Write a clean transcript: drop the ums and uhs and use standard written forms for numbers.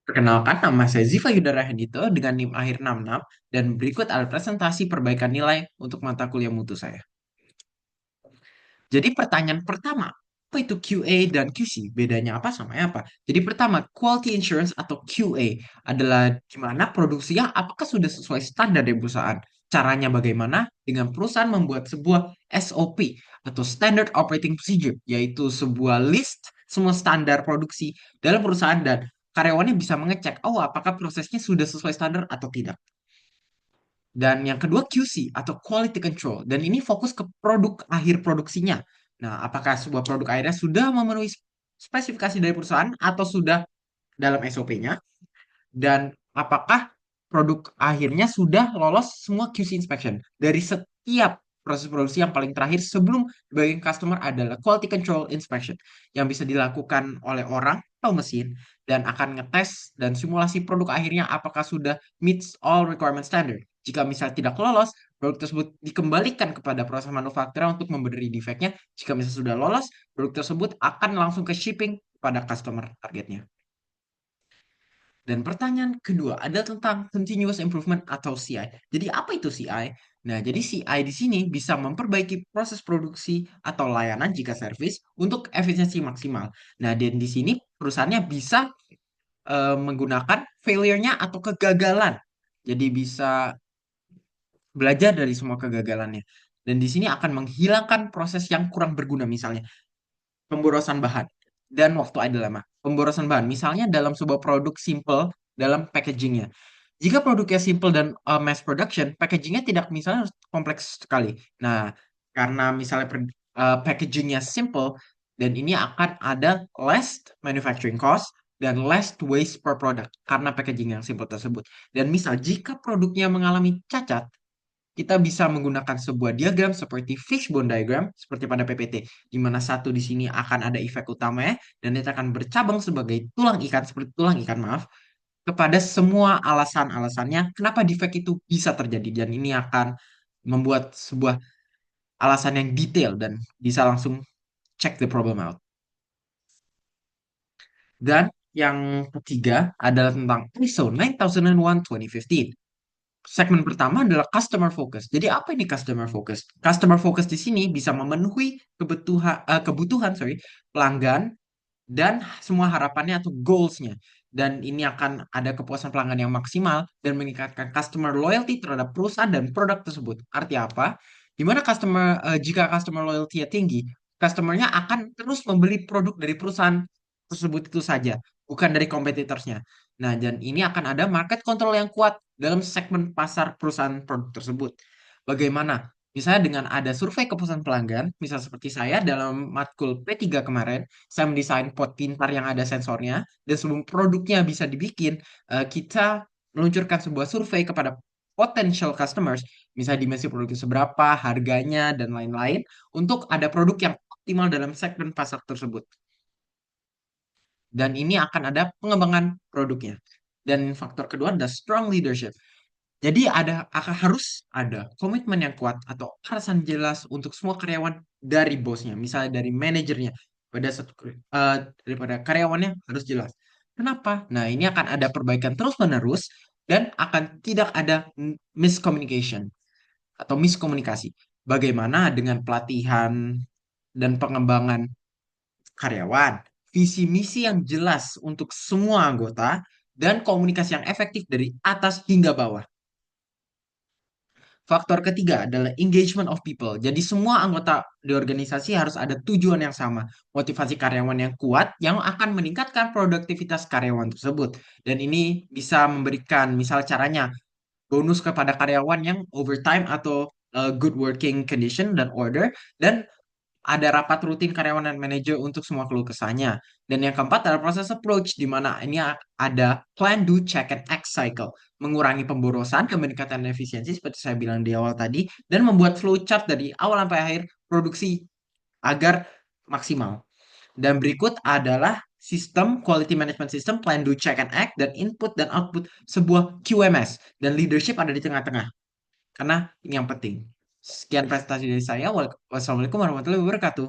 Perkenalkan, nama saya Ziva Yudara Hendito dengan NIM akhir 66 dan berikut adalah presentasi perbaikan nilai untuk mata kuliah mutu saya. Jadi pertanyaan pertama, apa itu QA dan QC? Bedanya apa sama apa? Jadi pertama, quality assurance atau QA adalah gimana produksinya apakah sudah sesuai standar dari perusahaan. Caranya bagaimana? Dengan perusahaan membuat sebuah SOP atau Standard Operating Procedure, yaitu sebuah list semua standar produksi dalam perusahaan dan karyawannya bisa mengecek, oh apakah prosesnya sudah sesuai standar atau tidak. Dan yang kedua QC atau Quality Control. Dan ini fokus ke produk akhir produksinya. Nah, apakah sebuah produk akhirnya sudah memenuhi spesifikasi dari perusahaan atau sudah dalam SOP-nya? Dan apakah produk akhirnya sudah lolos semua QC inspection? Dari setiap proses produksi yang paling terakhir sebelum bagian customer adalah quality control inspection yang bisa dilakukan oleh orang atau mesin dan akan ngetes dan simulasi produk akhirnya apakah sudah meets all requirement standard. Jika misal tidak lolos, produk tersebut dikembalikan kepada proses manufaktur untuk membenahi defeknya. Jika misal sudah lolos, produk tersebut akan langsung ke shipping pada customer targetnya. Dan pertanyaan kedua ada tentang continuous improvement atau CI. Jadi apa itu CI? Nah, jadi CI di sini bisa memperbaiki proses produksi atau layanan jika servis untuk efisiensi maksimal. Nah, dan di sini perusahaannya bisa menggunakan failure-nya atau kegagalan. Jadi bisa belajar dari semua kegagalannya. Dan di sini akan menghilangkan proses yang kurang berguna misalnya pemborosan bahan dan waktu idle lama. Pemborosan bahan, misalnya dalam sebuah produk simple dalam packagingnya. Jika produknya simple dan mass production, packagingnya tidak misalnya kompleks sekali. Nah, karena misalnya packagingnya simple, dan ini akan ada less manufacturing cost dan less waste per product karena packaging yang simple tersebut. Dan misal jika produknya mengalami cacat, kita bisa menggunakan sebuah diagram seperti fishbone diagram seperti pada PPT, di mana satu di sini akan ada efek utamanya dan itu akan bercabang sebagai tulang ikan seperti tulang ikan maaf kepada semua alasan-alasannya kenapa defect itu bisa terjadi dan ini akan membuat sebuah alasan yang detail dan bisa langsung check the problem out. Dan yang ketiga adalah tentang ISO 9001:2015. Segmen pertama adalah customer focus. Jadi apa ini customer focus? Customer focus di sini bisa memenuhi kebutuhan pelanggan dan semua harapannya atau goals-nya. Dan ini akan ada kepuasan pelanggan yang maksimal dan meningkatkan customer loyalty terhadap perusahaan dan produk tersebut. Arti apa? Jika customer loyalty-nya tinggi, customer-nya akan terus membeli produk dari perusahaan tersebut itu saja, bukan dari kompetitornya. Nah, dan ini akan ada market control yang kuat dalam segmen pasar perusahaan produk tersebut. Bagaimana? Misalnya dengan ada survei kepuasan pelanggan, misal seperti saya dalam matkul P3 kemarin, saya mendesain pot pintar yang ada sensornya, dan sebelum produknya bisa dibikin, kita meluncurkan sebuah survei kepada potential customers, misalnya dimensi produknya seberapa, harganya, dan lain-lain, untuk ada produk yang optimal dalam segmen pasar tersebut. Dan ini akan ada pengembangan produknya. Dan faktor kedua adalah strong leadership. Jadi harus ada komitmen yang kuat atau arahan jelas untuk semua karyawan dari bosnya, misalnya dari manajernya daripada karyawannya harus jelas. Kenapa? Nah, ini akan ada perbaikan terus-menerus dan akan tidak ada miscommunication atau miskomunikasi. Bagaimana dengan pelatihan dan pengembangan karyawan, visi misi yang jelas untuk semua anggota dan komunikasi yang efektif dari atas hingga bawah. Faktor ketiga adalah engagement of people. Jadi semua anggota di organisasi harus ada tujuan yang sama, motivasi karyawan yang kuat yang akan meningkatkan produktivitas karyawan tersebut. Dan ini bisa memberikan misal caranya bonus kepada karyawan yang overtime atau good working condition dan order dan ada rapat rutin karyawan dan manajer untuk semua keluh kesahnya. Dan yang keempat adalah proses approach, di mana ini ada plan, do, check, and act cycle. Mengurangi pemborosan, meningkatkan efisiensi, seperti saya bilang di awal tadi, dan membuat flow chart dari awal sampai akhir produksi agar maksimal. Dan berikut adalah sistem quality management system, plan, do, check, and act, dan input dan output sebuah QMS. Dan leadership ada di tengah-tengah, karena ini yang penting. Sekian presentasi dari saya. Wassalamualaikum warahmatullahi wabarakatuh.